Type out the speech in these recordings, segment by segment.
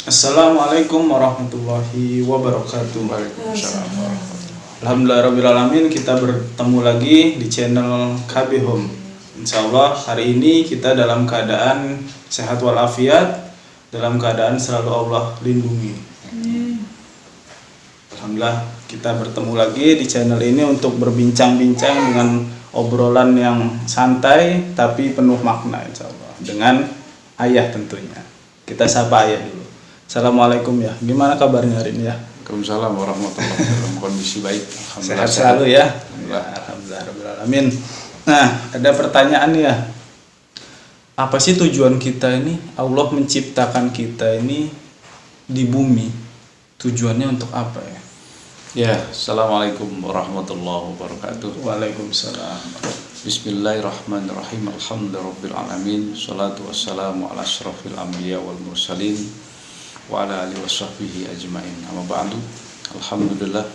Assalamualaikum warahmatullahi wabarakatuh. Waalaikumsalam warahmatullahi. Alhamdulillahirrahmanirrahim, kita bertemu lagi di channel KB Home. Insyaallah hari ini kita dalam keadaan sehat walafiat, dalam keadaan selalu Allah lindungi. Alhamdulillah kita bertemu lagi di channel ini untuk berbincang-bincang dengan obrolan yang santai tapi penuh makna, insyaallah, dengan ayah tentunya. Kita sapa ayah dulu. Assalamualaikum ya, gimana kabarnya hari ini ya? Waalaikumsalam warahmatullahi wabarakatuh. Dalam kondisi baik, Sehat selalu ya. Alhamdulillah. Nah, ada pertanyaan ya. Apa sih tujuan kita ini? Allah menciptakan kita ini di bumi. Tujuannya untuk apa ya? Ya, assalamualaikum warahmatullahi wabarakatuh. Waalaikumsalam. Bismillahirrahmanirrahim. Alhamdulillahirabbil alamin. Shalatu wassalamu ala asyrafil anbiya wal mursalin wa ala alihi washabbihi ajmain. Amma ba'du. Alhamdulillah,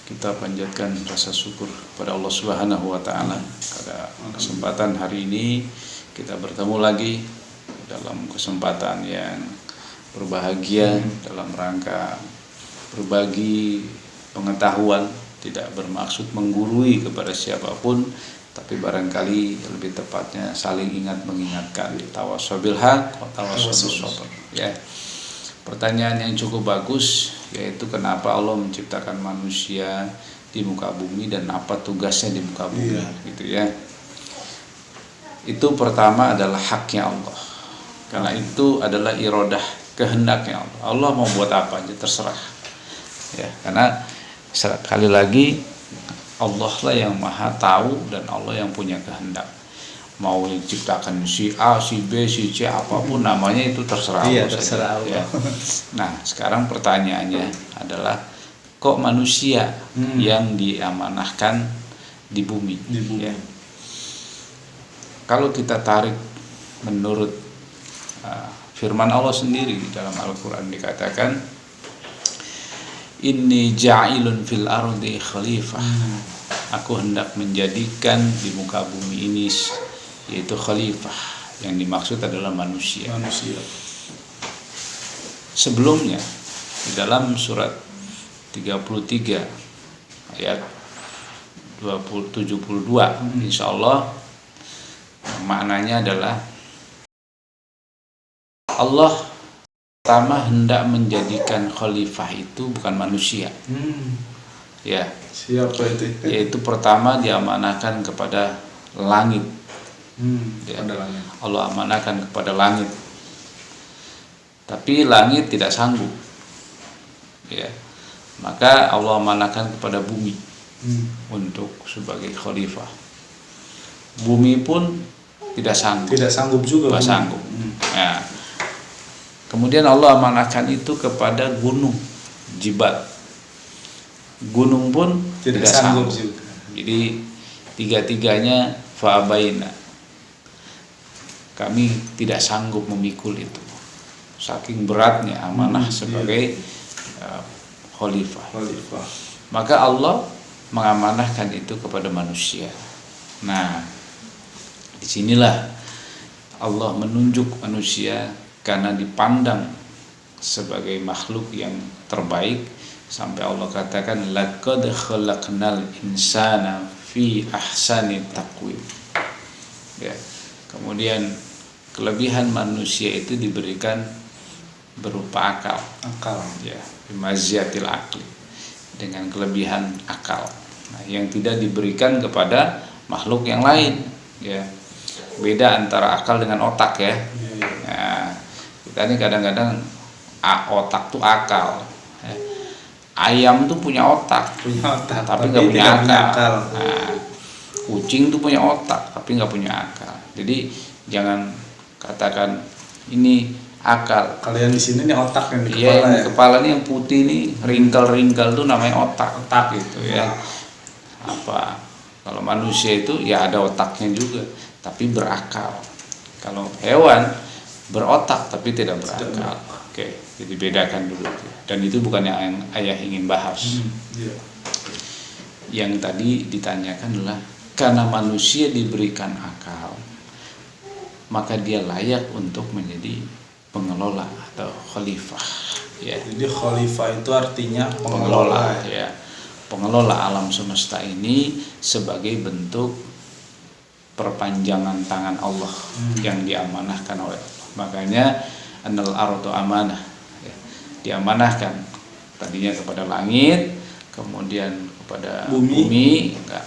kita panjatkan rasa syukur pada Allah Subhanahu wa taala pada kesempatan hari ini kita bertemu lagi dalam kesempatan yang berbahagia dalam rangka berbagi pengetahuan, tidak bermaksud menggurui kepada siapapun, tapi barangkali lebih tepatnya saling ingat mengingatkan. Tawassaw bil haq wa tawassaw bis sabr. Ya. Pertanyaan yang cukup bagus, yaitu kenapa Allah menciptakan manusia di muka bumi dan apa tugasnya di muka bumi, gitu ya. Itu pertama adalah haknya Allah. Karena itu adalah iradah, kehendaknya Allah. Allah mau buat apa aja terserah. Ya, karena sekali lagi Allah lah yang Maha tahu dan Allah yang punya kehendak. Mau diciptakan si A, si B, si C, apapun namanya itu terserah Allah. Terserah Allah. Ya. Nah, sekarang pertanyaannya adalah kok manusia yang diamanahkan di bumi? Ya. Kalau kita tarik menurut firman Allah sendiri dalam Al-Quran dikatakan, Inni ja'ilun fil ardi khalifah. Aku hendak menjadikan di muka bumi ini yaitu khalifah, yang dimaksud adalah manusia. Sebelumnya di dalam surat 33 ayat 72 insyaallah maknanya adalah Allah pertama hendak menjadikan khalifah itu bukan manusia. Ya. Siapa itu? Yaitu pertama diamanahkan kepada langit. Ya. Allah amanahkan kepada langit. Tapi langit tidak sanggup. Ya. Maka Allah amanahkan kepada bumi untuk sebagai khalifah. Bumi pun tidak sanggup. Tidak sanggup juga. Tidak sanggup. Ya. Kemudian Allah amanahkan itu kepada gunung, jibal. Gunung pun tidak sanggup juga. Jadi tiga-tiganya fa'abaina. Kami tidak sanggup memikul itu. Saking beratnya amanah sebagai khalifah. Maka Allah mengamanahkan itu kepada manusia. Nah, disinilah Allah menunjuk manusia karena dipandang sebagai makhluk yang terbaik, sampai Allah katakan laqad khalaqnal insana fi ahsani taqwim. Ya. Kemudian kelebihan manusia itu diberikan berupa akal. Ya, bimaziatil akli, dengan kelebihan akal. Nah, yang tidak diberikan kepada makhluk yang lain, ya. Beda antara akal dengan otak, ya. Nah, kita ini kadang-kadang otak tuh akal. Ya. Ayam tuh punya otak tapi nggak punya akal. Nah, kucing tuh punya otak tapi nggak punya akal. Jadi jangan katakan ini akal. Kalian di sini nih otak yang di kepala. Iya, kepala nih yang putih nih, ringkel-ringkel tuh namanya otak gitu ya. Apa? Kalau manusia itu ya ada otaknya juga, tapi berakal. Kalau hewan berotak tapi tidak berakal. Oke, jadi bedakan dulu. Dan itu bukan yang ayah ingin bahas. Yang tadi ditanyakan adalah karena manusia diberikan akal, maka dia layak untuk menjadi pengelola atau khalifah, ya. Jadi khalifah itu artinya Pengelola, ya. Pengelola alam semesta ini sebagai bentuk perpanjangan tangan Allah yang diamanahkan oleh Allah. Makanya annal ardu amanah, ya. Diamanahkan tadinya kepada langit, kemudian kepada bumi enggak,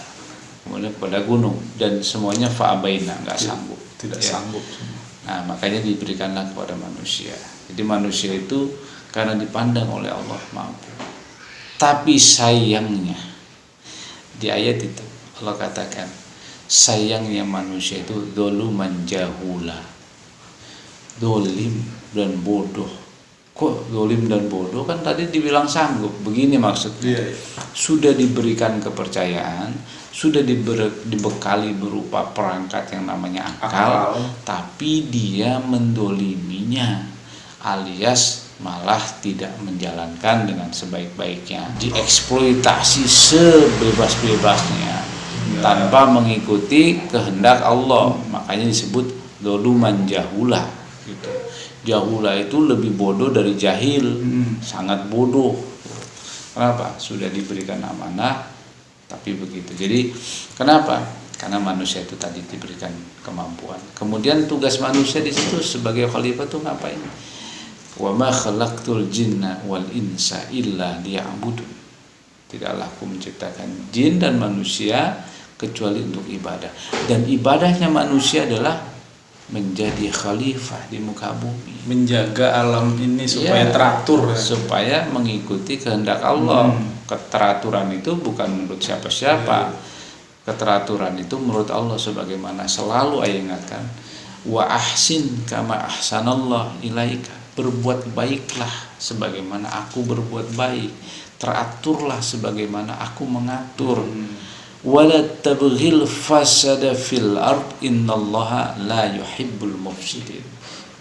kemudian kepada gunung, dan semuanya fa'abaina, enggak sanggup, tidak ya. sanggup. Nah, makanya diberikanlah kepada manusia. Jadi manusia itu karena dipandang oleh Allah mampu. Tapi sayangnya di ayat itu Allah katakan, sayangnya manusia itu doluman jahula, dolim dan bodoh. Kok dolim dan bodoh? Kan tadi dibilang sanggup. Begini maksudnya, sudah diberikan kepercayaan, sudah dibekali berupa perangkat yang namanya akal, tapi dia mendoliminya, alias malah tidak menjalankan dengan sebaik-baiknya, dieksploitasi sebebas-bebasnya tanpa mengikuti kehendak Allah. Makanya disebut doluman jahula gitu. Jahula itu lebih bodoh dari jahil, sangat bodoh. Kenapa? Sudah diberikan amanah tapi begitu. Jadi kenapa? Karena manusia itu tadi diberikan kemampuan. Kemudian tugas manusia di situ sebagai khalifah itu ngapain? Wa ma khalaqtul jinna wal insa illa liya'budun. Tidaklah aku menciptakan jin dan manusia kecuali untuk ibadah. Dan ibadahnya manusia adalah menjadi khalifah di muka bumi, menjaga alam ini supaya teratur, supaya mengikuti kehendak Allah. Keteraturan itu bukan menurut siapa-siapa. Keteraturan itu menurut Allah, sebagaimana selalu ayat ingatkan, wa ahsin kama ahsanallah ilaika. Berbuat baiklah sebagaimana aku berbuat baik. Teraturlah sebagaimana aku mengatur. Wala tabghil fasada fil ard innallaha la yuhibbul mufsidin.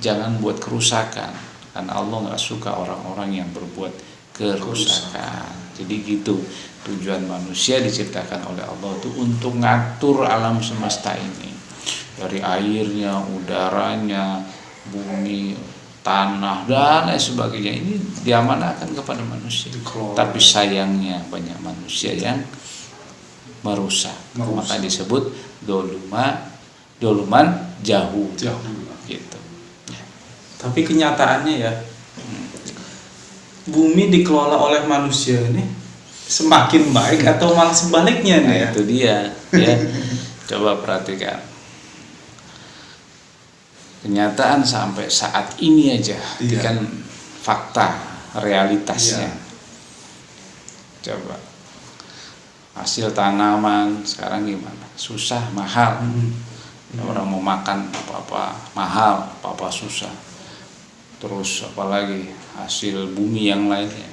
Jangan buat kerusakan, karena Allah enggak suka orang-orang yang berbuat kerusakan. Jadi gitu, tujuan manusia diciptakan oleh Allah itu untuk ngatur alam semesta ini, dari airnya, udaranya, bumi, tanah dan lain sebagainya. Ini diamanahkan kepada manusia. Tapi sayangnya banyak manusia yang merusak. Maka disebut doluman jahul gitu. Tapi kenyataannya ya, bumi dikelola oleh manusia ini semakin baik atau malah sebaliknya nih ya? Itu dia ya. Coba perhatikan kenyataan sampai saat ini aja, kan fakta realitasnya. Coba hasil tanaman sekarang gimana? Susah, mahal. Orang mau makan apa-apa mahal, apa-apa susah. Terus apalagi hasil bumi yang lainnya,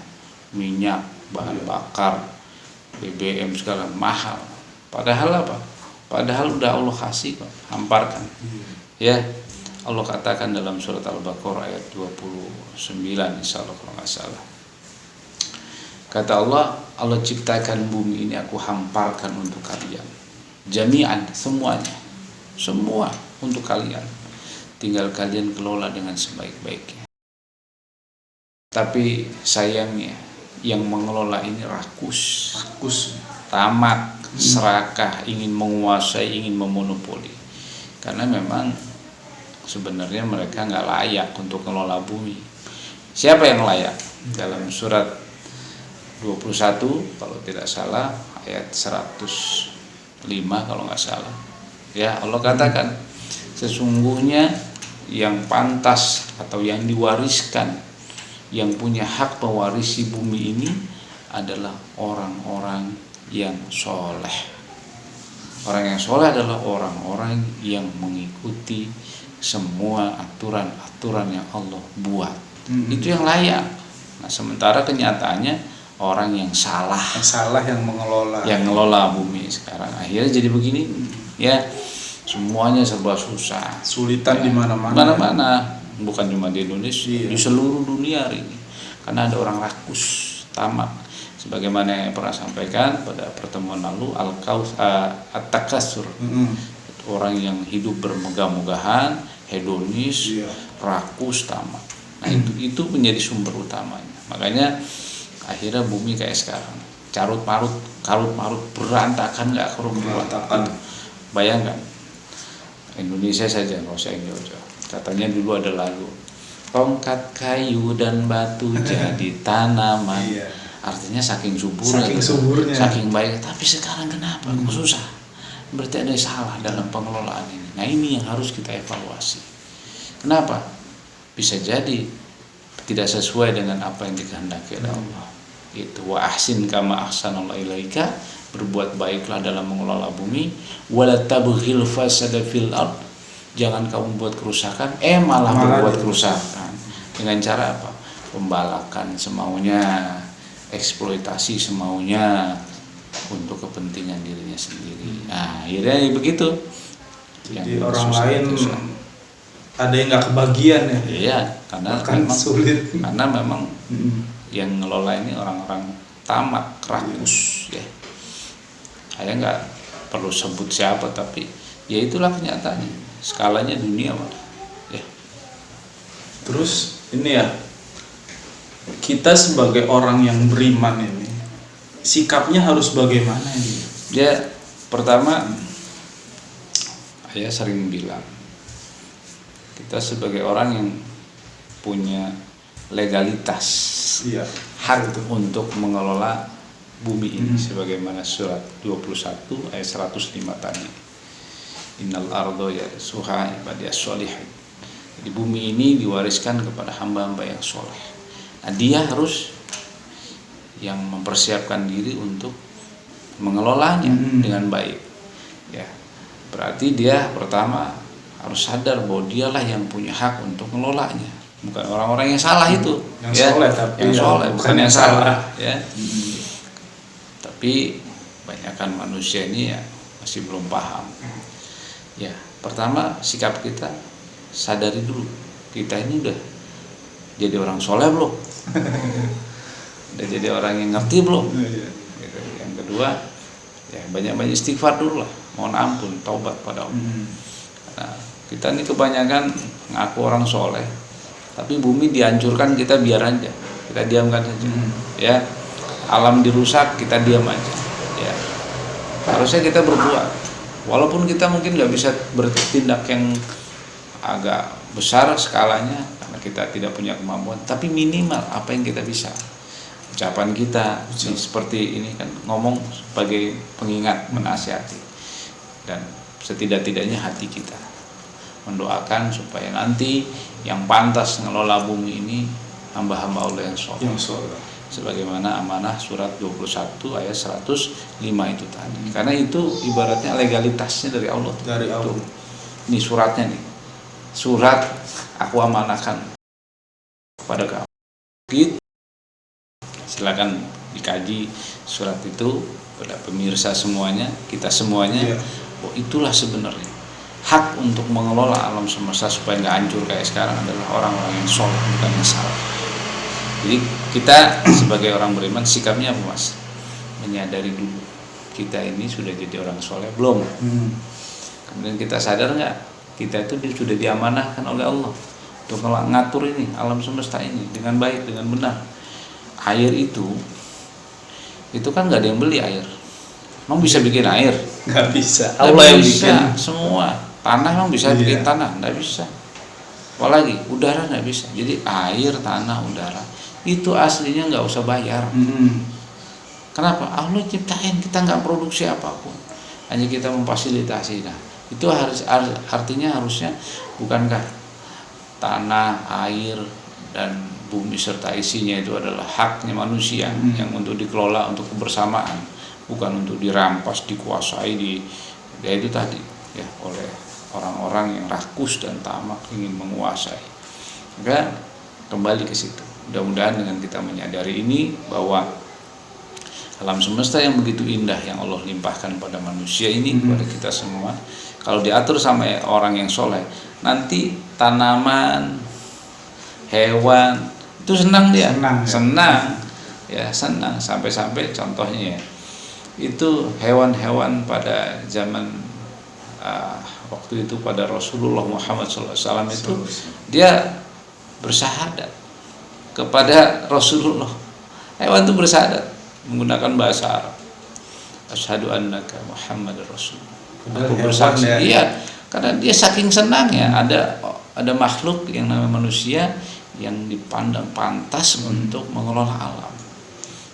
minyak, bahan bakar, BBM segala mahal. Padahal apa? Padahal udah Allah kasih kok, hamparkan. Ya, Allah katakan dalam surat Al-Baqarah ayat 29 insyaallah kalau nggak salah. Kata Allah, Allah ciptakan bumi ini aku hamparkan untuk kalian. Jami'an, semuanya. Semua untuk kalian. Tinggal kalian kelola dengan sebaik-baiknya. Tapi sayangnya yang mengelola ini rakus, tamak, serakah, ingin menguasai, ingin memonopoli. Karena memang sebenarnya mereka nggak layak untuk mengelola bumi. Siapa yang layak? Dalam surat 21 kalau tidak salah, ayat 105 kalau nggak salah, ya Allah katakan sesungguhnya yang pantas atau yang diwariskan, yang punya hak mewarisi bumi ini adalah orang-orang yang soleh. Orang yang soleh adalah orang-orang yang mengikuti semua aturan-aturan yang Allah buat. Itu yang layak. Nah, sementara kenyataannya orang yang salah yang mengelola bumi sekarang akhirnya jadi begini ya, semuanya serba susah, sulitan ya, di mana-mana, bukan cuma di Indonesia, di seluruh dunia hari ini, karena ada orang rakus, tamak, sebagaimana yang pernah sampaikan pada pertemuan lalu, at-takasur, orang yang hidup bermegah-megahan, hedonis, rakus, tamak. Nah itu menjadi sumber utamanya. Makanya akhirnya bumi kayak sekarang, carut marut berantakan, nggak kerugian. Bayangkan Indonesia saja, nggak usah yang jauh-jauh. Katanya dulu ada lagu, tongkat kayu dan batu jadi tanaman. Iya. Artinya saking suburnya, saking baik. Tapi sekarang kenapa kok susah? Berarti ada yang salah dalam pengelolaan ini. Nah ini yang harus kita evaluasi. Kenapa? Bisa jadi tidak sesuai dengan apa yang dikehendaki oleh Allah. Itu wa ahsin kama ahsanallahu ilaika, berbuat baiklah dalam mengelola bumi, wala tabghil fasada fil ard, jangan kamu buat kerusakan, malah berbuat kerusakan. Dengan cara apa? Pembalakan semaunya, eksploitasi semaunya untuk kepentingan dirinya sendiri. Nah, akhirnya begitu. Jadi orang lain ada yang nggak kebagian ya? Iya, karena memang sulit. Karena memang yang ngelola ini orang-orang tamak, rakus, ya. Saya nggak perlu sebut siapa, tapi ya itulah kenyataannya. Skalanya dunia, Pak. Ya. Terus ini ya, kita sebagai orang yang beriman ini, sikapnya harus bagaimana ini? Ya, pertama, saya sering bilang, kita sebagai orang yang punya legalitas, hak untuk mengelola bumi ini, sebagaimana surat 21 ayat 105 tadi. Innal ardo yarisuha ibadiyas sholihin. Jadi bumi ini diwariskan kepada hamba-hamba yang soleh. Nah, dia harus yang mempersiapkan diri untuk mengelolanya dengan baik. Ya, berarti dia pertama harus sadar bahwa dialah yang punya hak untuk mengelolanya, bukan orang-orang yang salah itu, yang soleh, tapi yang soleh, bukan yang salah, ya. Tapi banyakkan manusia ini ya masih belum paham. Ya, pertama sikap kita, sadari dulu kita ini udah jadi orang soleh belum, udah jadi orang yang ngerti belum. Gitu. Yang kedua, ya banyak-banyak istighfar dulu lah, mohon ampun, taubat pada Allah. Nah, kita ini kebanyakan ngaku orang soleh, tapi bumi dihancurkan, kita biar aja, kita diamkan saja. Ya, alam dirusak, kita diam aja. Ya, harusnya kita berbuat, walaupun kita mungkin nggak bisa bertindak yang agak besar skalanya karena kita tidak punya kemampuan, tapi minimal apa yang kita bisa. Ucapan kita seperti ini kan ngomong sebagai pengingat, menasihati, dan setidak-tidaknya hati kita mendoakan supaya nanti yang pantas ngelola bumi ini hamba-hamba Allah yang soleh. Sebagaimana amanah surat 21 ayat 105 itu tadi. Karena itu ibaratnya legalitasnya dari Allah. Dari Allah. Ini suratnya nih. Surat aku amanahkan kepada kamu. Gitu. Silakan dikaji surat itu pada pemirsa semuanya, kita semuanya. Oh, itulah sebenarnya hak untuk mengelola alam semesta supaya nggak hancur kayak sekarang adalah orang-orang yang soleh, bukan yang salah. Jadi kita sebagai orang beriman sikapnya apa, Mas? Menyadari dulu kita ini sudah jadi orang soleh belum? Kemudian kita sadar nggak kita itu sudah diamanahkan oleh Allah untuk ngatur ini alam semesta ini dengan baik, dengan benar. Air itu kan nggak ada yang beli air. Emang bisa bikin air? Nggak bisa. Allah yang bikin semua. Tanah emang bisa bikin tanah? Nggak bisa. Apalagi udara nggak bisa. Jadi air, tanah, udara itu aslinya nggak usah bayar. Kenapa? Allah ciptain, kita nggak produksi apapun, hanya kita memfasilitasi. Nah, itu artinya harusnya bukankah tanah, air, dan bumi serta isinya itu adalah haknya manusia yang untuk dikelola untuk kebersamaan, bukan untuk dirampas, dikuasai, ya itu tadi ya oleh orang-orang yang rakus dan tamak ingin menguasai. Maka kembali ke situ. Mudah-mudahan dengan kita menyadari ini bahwa alam semesta yang begitu indah yang Allah limpahkan pada manusia ini kepada kita semua, kalau diatur sama orang yang soleh, nanti tanaman, hewan itu senang dia, senang sampai-sampai contohnya ya, itu hewan-hewan pada zaman waktu itu pada Rasulullah Muhammad SAW itu dia bersyahadat kepada Rasulullah. Hewan itu bersyahadat menggunakan bahasa Arab. Asyhadu annaka Muhammadar Rasulullah. Aku bersaksi. Ya. Iya, karena dia saking senangnya ada makhluk yang namanya manusia yang dipandang pantas untuk mengelola alam.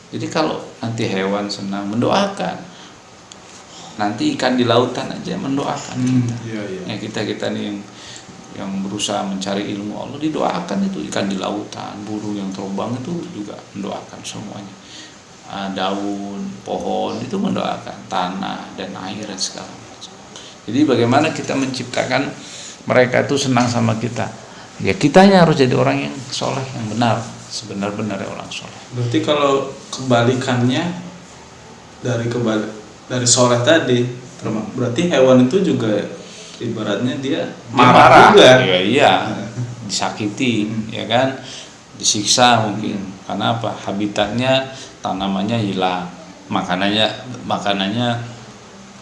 Jadi kalau nanti hewan senang mendoakan, nanti ikan di lautan aja mendoakan kita. Ya kita nih yang berusaha mencari ilmu Allah didoakan itu, ikan di lautan, burung yang terbang itu juga mendoakan semuanya. Daun, pohon itu mendoakan, tanah dan air dan segala macam. Jadi bagaimana kita menciptakan mereka itu senang sama kita? Ya kitanya harus jadi orang yang soleh, yang benar, sebenar-benarnya orang soleh. Berarti kalau kebalikannya dari soleh tadi, berarti hewan itu juga ibaratnya dia marah juga. Iya, disakiti, ya kan, disiksa mungkin. Karena apa? Habitatnya, tanamannya hilang, makanannya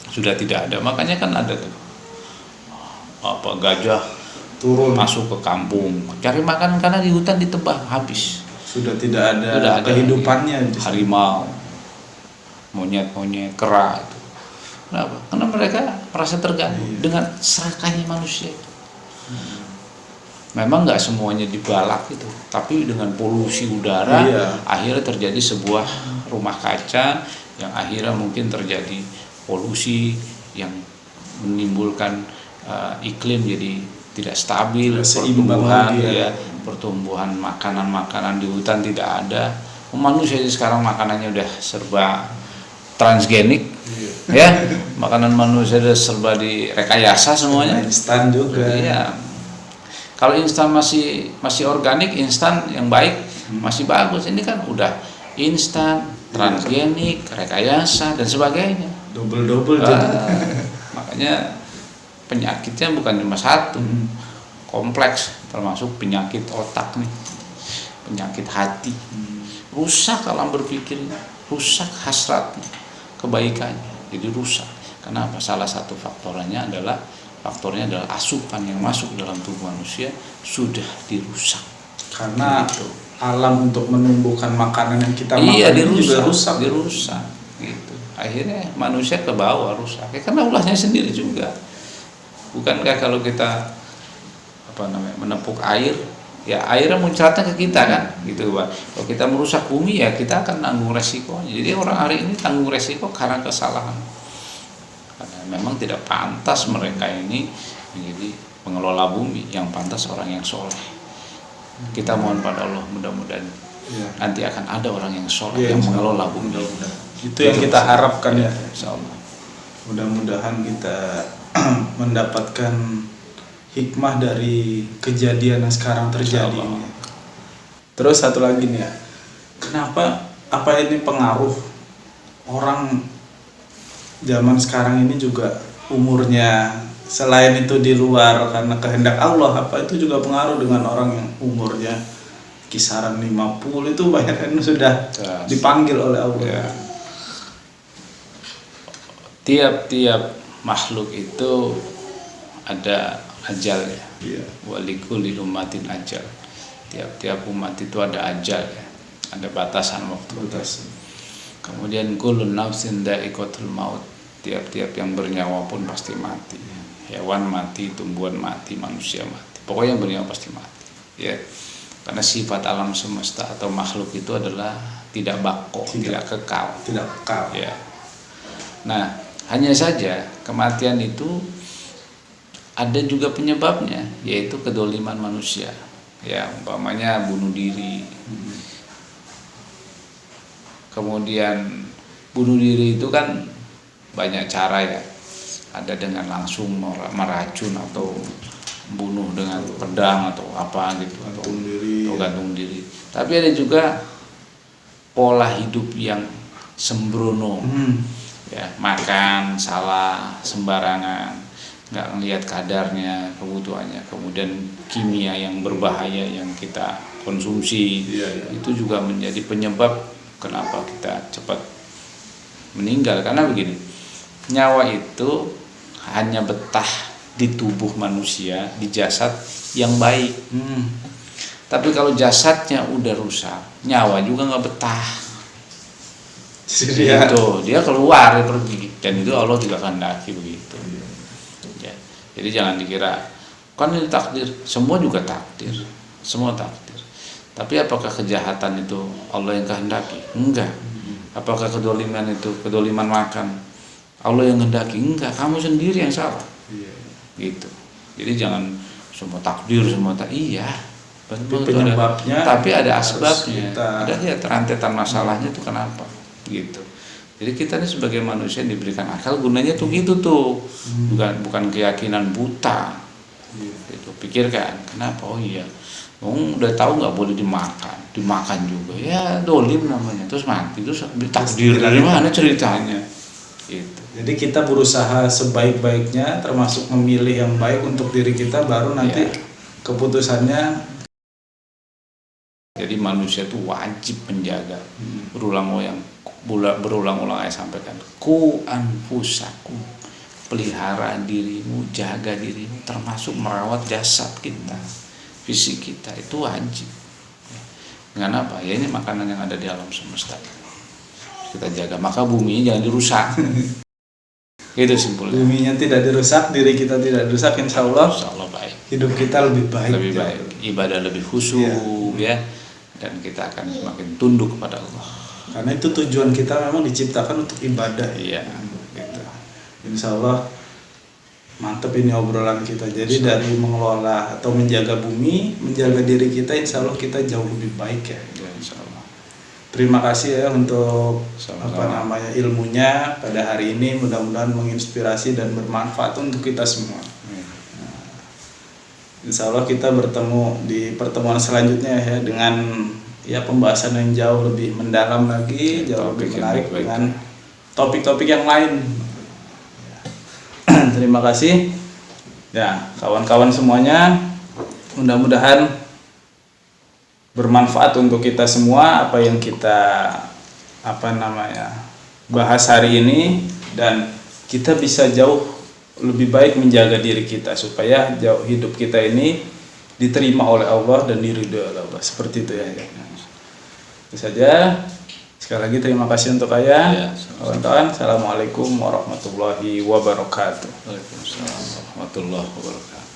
sudah tidak ada. Makanya kan ada tuh gajah turun masuk ke kampung cari makanan karena di hutan ditebang habis. Sudah tidak ada kehidupannya. Harimau, monyet-monyet, kera itu. Kenapa? Karena mereka merasa terganggu dengan serakahnya manusia itu. Memang nggak semuanya dibalak itu, tapi dengan polusi udara akhirnya terjadi sebuah rumah kaca yang akhirnya mungkin terjadi polusi yang menimbulkan iklim jadi tidak stabil, pertumbuhan makanan-makanan di hutan tidak ada. Manusia sekarang makanannya udah serba transgenik, ya, makanan manusia udah serba direkayasa semuanya. Instan juga. Iya. Kalau instan masih organik, instan yang baik masih bagus. Ini kan udah instan, transgenik, rekayasa dan sebagainya. Double jadi. Makanya penyakitnya bukan cuma satu, kompleks, termasuk penyakit otak nih, penyakit hati, rusak alam berpikirnya, rusak hasratnya, kebaikannya, jadi rusak. Kenapa? Salah satu faktornya adalah asupan yang masuk dalam tubuh manusia sudah dirusak. Karena gitu. Alam untuk menumbuhkan makanan yang kita makan juga rusak. Gitu. Akhirnya manusia ke bawah rusak. Karena ulahnya sendiri juga. Bukankah kalau kita menepuk air, ya airnya muncratnya ke kita kan, gitu Pak. Kalau kita merusak bumi ya kita akan tanggung resikonya. Jadi orang hari ini tanggung resiko karena kesalahan. Karena memang tidak pantas mereka ini menjadi pengelola bumi, yang pantas orang yang soleh. Kita mohon pada Allah mudah-mudahan nanti akan ada orang yang soleh yang mengelola bumi. Itu yang kita harapkan ya. Insyaallah. Mudah-mudahan kita mendapatkan hikmah dari kejadian yang sekarang terjadi ini. Terus satu lagi nih ya, kenapa ini pengaruh orang zaman sekarang ini juga umurnya selain itu di luar karena kehendak Allah, apa itu juga pengaruh dengan orang yang umurnya kisaran 50 itu banyak kan sudah dipanggil oleh Allah. Ya. Tiap-tiap makhluk itu ada ajalnya. Walikuli umatin ajal. Tiap-tiap umat itu ada ajal ya. Ada batasan waktu. Kemudian kullu nafsin dha'iqatul maut. Tiap-tiap yang bernyawa pun pasti mati. Hewan mati, tumbuhan mati, manusia mati. Pokoknya yang bernyawa pasti mati. Ya. Karena sifat alam semesta atau makhluk itu adalah tidak bako, tidak kekal. Ya. Nah, hanya saja kematian itu ada juga penyebabnya, yaitu kedoliman manusia. Ya, umpamanya bunuh diri. Kemudian bunuh diri itu kan banyak cara ya. Ada dengan langsung meracun atau bunuh dengan pedang atau apa gitu, atau gantung diri. Tapi ada juga pola hidup yang sembrono. Ya, makan salah sembarangan, nggak ngelihat kadarnya, kebutuhannya, kemudian kimia yang berbahaya yang kita konsumsi, itu juga menjadi penyebab kenapa kita cepat meninggal. Karena begini, nyawa itu hanya betah di tubuh manusia, di jasad yang baik. Tapi kalau jasadnya udah rusak, nyawa juga nggak betah. Dia keluar, dia pergi, dan itu Allah juga kehendaki begitu. Ya. Jadi jangan dikira kan ini takdir, semua juga takdir, semua takdir. Tapi apakah kejahatan itu Allah yang kehendaki? Enggak. Apakah kedoliman itu, kedoliman makan, Allah yang kehendaki? Enggak, kamu sendiri yang salah. Gitu. Jadi jangan semua takdir, iya. Tapi penyebabnya, tapi ada asbabnya, ada lihat rentetan masalahnya itu kenapa, gitu. Jadi kita ini sebagai manusia yang diberikan akal, gunanya tuh gitu tuh, bukan keyakinan buta. Itu pikirkan, kenapa? Oh iya, udah tahu nggak boleh dimakan juga, ya dolim namanya, terus mati, terus takdir dari mana ceritanya? Gitu. Jadi kita berusaha sebaik-baiknya, termasuk memilih yang baik untuk diri kita, baru nanti keputusannya. Jadi manusia itu wajib menjaga. Berulang-ulang saya sampaikan. Ku anfusakum, pelihara dirimu, jaga dirimu, termasuk merawat jasad kita, fisik kita, itu wajib. Dengan apa? Ya ini makanan yang ada di alam semesta. Kita jaga, maka bumi jangan dirusak. Itu simpulnya. Buminya tidak dirusak, diri kita tidak dirusak, insya Allah baik. Hidup kita lebih baik. Lebih baik, ibadah lebih khusyuk, ya. Dan kita akan semakin tunduk kepada Allah. Karena itu tujuan kita memang diciptakan untuk ibadah. Iya. Gitu. Insya Allah mantep ini obrolan kita. Jadi dari mengelola atau menjaga bumi, menjaga diri kita, insya Allah kita jauh lebih baik ya. Insya Allah. Terima kasih ya untuk Sama-sama. ilmunya pada hari ini. Mudah-mudahan menginspirasi dan bermanfaat untuk kita semua. Insya Allah kita bertemu di pertemuan selanjutnya ya dengan pembahasan yang jauh lebih mendalam lagi, jauh lebih menarik dengan topik-topik yang lain. Terima kasih ya kawan-kawan semuanya, mudah-mudahan bermanfaat untuk kita semua apa yang kita bahas hari ini, dan kita bisa jauh lebih baik menjaga diri kita supaya hidup kita ini diterima oleh Allah dan diridhoi oleh Allah, seperti itu ya. Itu saja. Sekali lagi terima kasih untuk Ayah. Kawan-kawan, assalamualaikum warahmatullahi wabarakatuh. Waalaikumsalam warahmatullahi wabarakatuh.